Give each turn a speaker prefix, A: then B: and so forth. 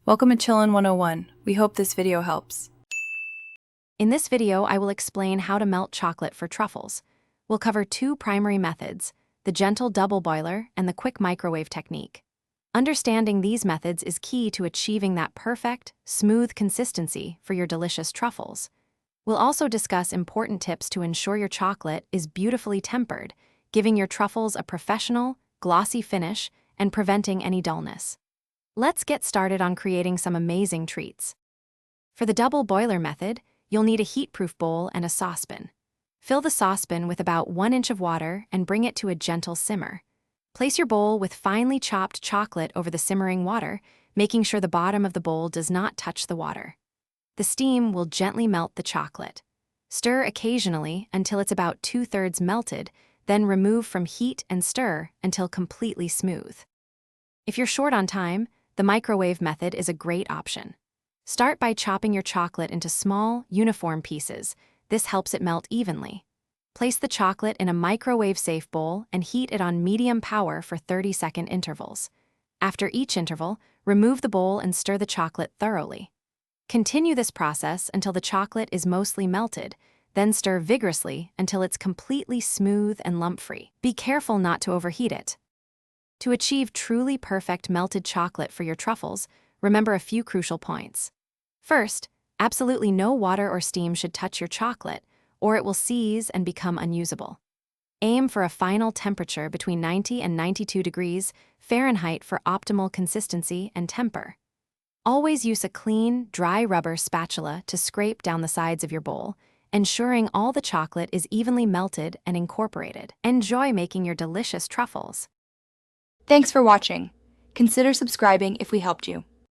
A: Welcome to Chillin' 101. We hope this video helps.
B: In this video, I will explain how to melt chocolate for truffles. We'll cover two primary methods, the gentle double boiler and the quick microwave technique. Understanding these methods is key to achieving that perfect, smooth consistency for your delicious truffles. We'll also discuss important tips to ensure your chocolate is beautifully tempered, giving your truffles a professional, glossy finish and preventing any dullness. Let's get started on creating some amazing treats. For the double boiler method, you'll need a heat-proof bowl and a saucepan. Fill the saucepan with about 1 inch of water and bring it to a gentle simmer. Place your bowl with finely chopped chocolate over the simmering water, making sure the bottom of the bowl does not touch the water. The steam will gently melt the chocolate. Stir occasionally until it's about 2/3 melted, then remove from heat and stir until completely smooth. If you're short on time, the microwave method is a great option. Start by chopping your chocolate into small, uniform pieces. This helps it melt evenly. Place the chocolate in a microwave-safe bowl and heat it on medium power for 30-second intervals. After each interval, remove the bowl and stir the chocolate thoroughly. Continue this process until the chocolate is mostly melted, then stir vigorously until it's completely smooth and lump-free. Be careful not to overheat it. To achieve truly perfect melted chocolate for your truffles, remember a few crucial points. First, absolutely no water or steam should touch your chocolate, or it will seize and become unusable. Aim for a final temperature between 90 and 92 degrees Fahrenheit for optimal consistency and temper. Always use a clean, dry rubber spatula to scrape down the sides of your bowl, ensuring all the chocolate is evenly melted and incorporated. Enjoy making your delicious truffles.
C: Thanks for watching. Consider subscribing if we helped you.